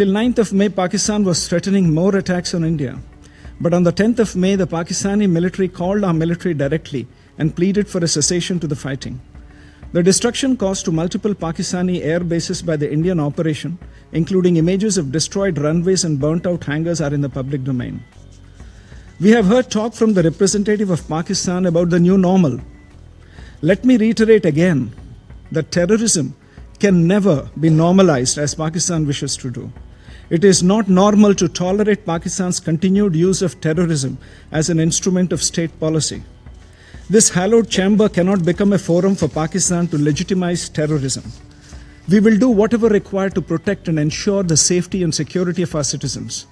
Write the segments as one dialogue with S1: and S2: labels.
S1: Till 9th of May, Pakistan was threatening more attacks on India. But on the 10th of May, the Pakistani military called our military directly and pleaded for a cessation to the fighting. The destruction caused to multiple Pakistani air bases by the Indian operation, including images of destroyed runways and burnt-out hangars, are in the public domain. We have heard talk from the representative of Pakistan about the new normal. Let me reiterate again that terrorism can never be normalized as Pakistan wishes to do. It is not normal to tolerate Pakistan's continued use of terrorism as an instrument of state policy. This hallowed chamber cannot become a forum for Pakistan to legitimize terrorism. We will do whatever required to protect and ensure the safety and security of our citizens.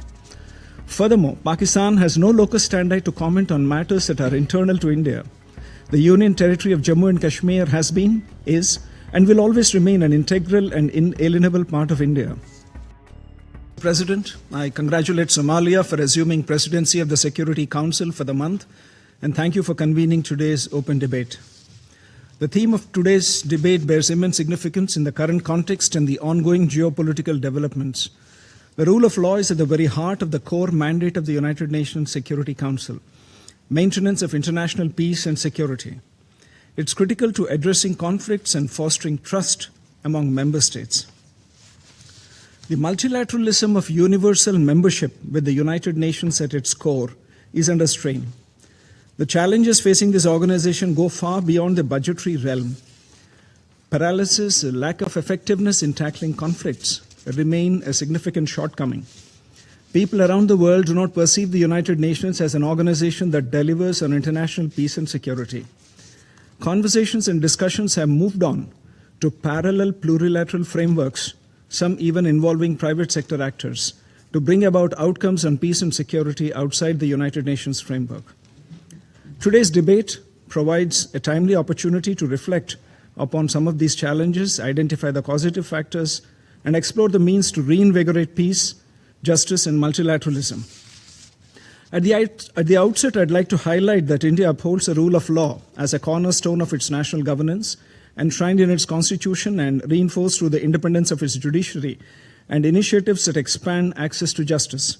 S1: Furthermore, Pakistan has no locus standi to comment on matters that are internal to India. The Union Territory of Jammu and Kashmir has been, is, and will always remain an integral and inalienable part of India. President, I congratulate Somalia for assuming presidency of the Security Council for the month, and thank you for convening today's open debate. The theme of today's debate bears immense significance in the current context and the ongoing geopolitical developments. The rule of law is at the very heart of the core mandate of the United Nations Security Council, maintenance of international peace and security. It's critical to addressing conflicts and fostering trust among member states. The multilateralism of universal membership with the United Nations at its core is under strain. The challenges facing this organization go far beyond the budgetary realm. Paralysis, a lack of effectiveness in tackling conflicts remain a significant shortcoming. People around the world do not perceive the United Nations as an organization that delivers on international peace and security. Conversations and discussions have moved on to parallel plurilateral frameworks, some even involving private sector actors, to bring about outcomes on peace and security outside the United Nations framework. Today's debate provides a timely opportunity to reflect upon some of these challenges, identify the causative factors, and explore the means to reinvigorate peace, justice, and multilateralism. At the outset, I'd like to highlight that India upholds the rule of law as a cornerstone of its national governance, enshrined in its constitution and reinforced through the independence of its judiciary and initiatives that expand access to justice.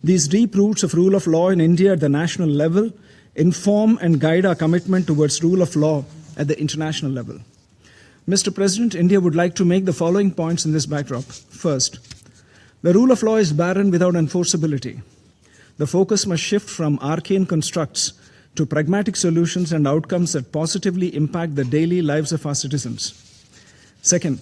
S1: These deep roots of rule of law in India at the national level inform and guide our commitment towards rule of law at the international level. Mr. President, India would like to make the following points in this backdrop. First, the rule of law is barren without enforceability. The focus must shift from arcane constructs to pragmatic solutions and outcomes that positively impact the daily lives of our citizens. Second,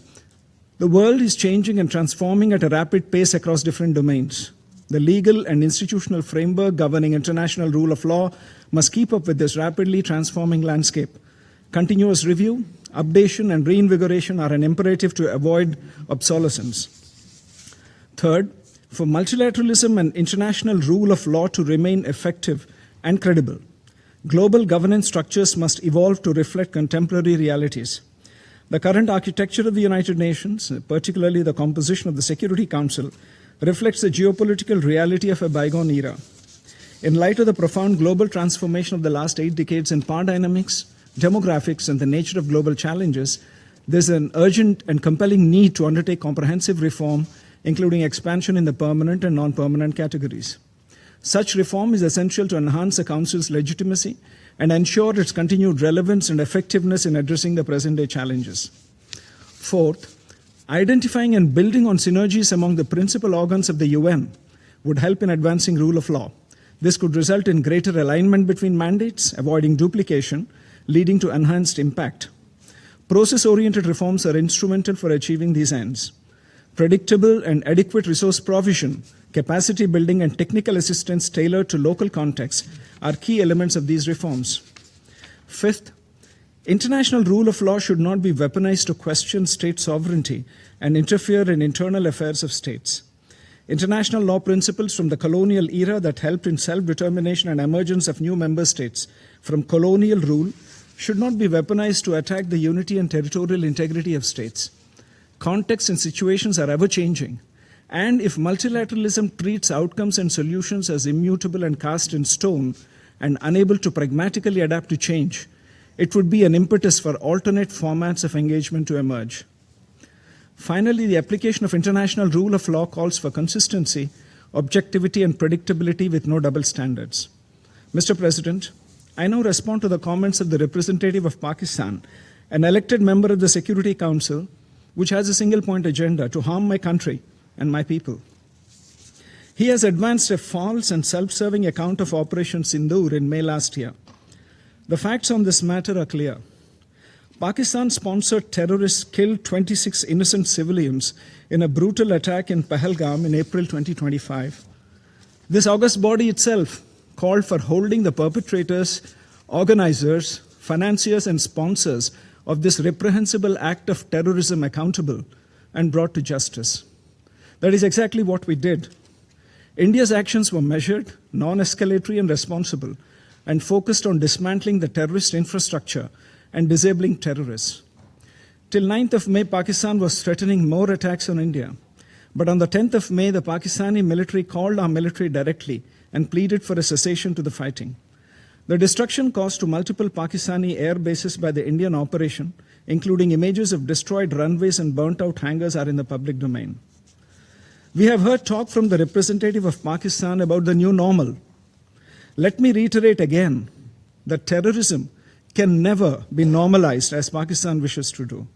S1: the world is changing and transforming at a rapid pace across different domains. The legal and institutional framework governing international rule of law must keep up with this rapidly transforming landscape. Continuous review, updation, and reinvigoration are an imperative to avoid obsolescence. Third, for multilateralism and international rule of law to remain effective and credible, global governance structures must evolve to reflect contemporary realities. The current architecture of the United Nations, particularly the composition of the Security Council, reflects the geopolitical reality of a bygone era. In light of the profound global transformation of the last 8 decades in power dynamics, demographics, and the nature of global challenges, there's an urgent and compelling need to undertake comprehensive reform, including expansion in the permanent and non-permanent categories. Such reform is essential to enhance the Council's legitimacy and ensure its continued relevance and effectiveness in addressing the present-day challenges. Fourth, identifying and building on synergies among the principal organs of the UN would help in advancing rule of law. This could result in greater alignment between mandates, avoiding duplication, leading to enhanced impact. Process-oriented reforms are instrumental for achieving these ends. Predictable and adequate resource provision, capacity building, and technical assistance tailored to local contexts are key elements of these reforms. Fifth, international rule of law should not be weaponized to question state sovereignty and interfere in internal affairs of states. International law principles from the colonial era that helped in self-determination and emergence of new member states from colonial rule should not be weaponized to attack the unity and territorial integrity of states. Contexts and situations are ever-changing, and if multilateralism treats outcomes and solutions as immutable and cast in stone and unable to pragmatically adapt to change, it would be an impetus for alternate formats of engagement to emerge. Finally, the application of international rule of law calls for consistency, objectivity, and predictability with no double standards. Mr. President, I now respond to the comments of the representative of Pakistan, an elected member of the Security Council, which has a single-point agenda to harm my country and my people. He has advanced a false and self-serving account of Operation Sindur in May last year. The facts on this matter are clear. Pakistan-sponsored terrorists killed 26 innocent civilians in a brutal attack in Pahalgam in April 2025. This august body itself called for holding the perpetrators, organizers, financiers, and sponsors of this reprehensible act of terrorism accountable and brought to justice. That is exactly what we did. India's actions were measured, non-escalatory, and responsible, and focused on dismantling the terrorist infrastructure and disabling terrorists. Till 9th of May, Pakistan was threatening more attacks on India. But on the 10th of May, the Pakistani military called our military directly and pleaded for a cessation to the fighting. The destruction caused to multiple Pakistani air bases by the Indian operation, including images of destroyed runways and burnt-out hangars, are in the public domain. We have heard talk from the representative of Pakistan about the new normal. Let me reiterate again that terrorism can never be normalized as Pakistan wishes to do.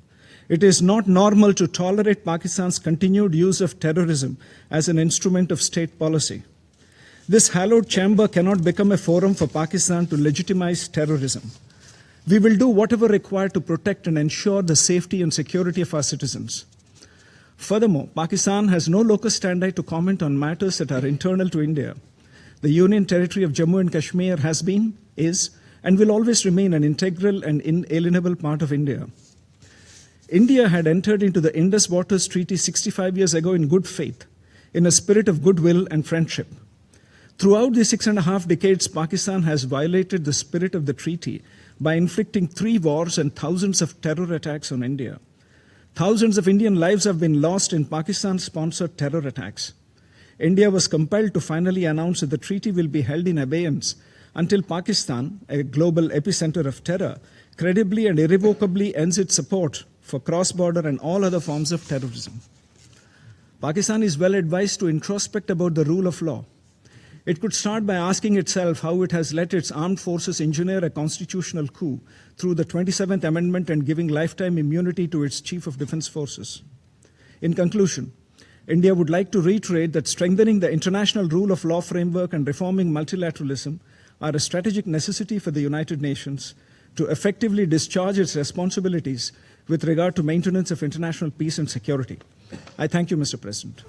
S1: It is not normal to tolerate Pakistan's continued use of terrorism as an instrument of state policy. This hallowed chamber cannot become a forum for Pakistan to legitimize terrorism. We will do whatever required to protect and ensure the safety and security of our citizens. Furthermore, Pakistan has no locus standi to comment on matters that are internal to India. The Union Territory of Jammu and Kashmir has been, is, and will always remain an integral and inalienable part of India. India had entered into the Indus Waters Treaty 65 years ago in good faith, in a spirit of goodwill and friendship. Throughout the 6.5 decades, Pakistan has violated the spirit of the treaty by inflicting 3 wars and thousands of terror attacks on India. Thousands of Indian lives have been lost in Pakistan-sponsored terror attacks. India was compelled to finally announce that the treaty will be held in abeyance until Pakistan, a global epicenter of terror, credibly and irrevocably ends its support for cross-border and all other forms of terrorism. Pakistan is well advised to introspect about the rule of law. It could start by asking itself how it has let its armed forces engineer a constitutional coup through the 27th Amendment and giving lifetime immunity to its Chief of Defense Forces. In conclusion, India would like to reiterate that strengthening the international rule of law framework and reforming multilateralism are a strategic necessity for the United Nations to effectively discharge its responsibilities with regard to maintenance of international peace and security. I thank you, Mr. President.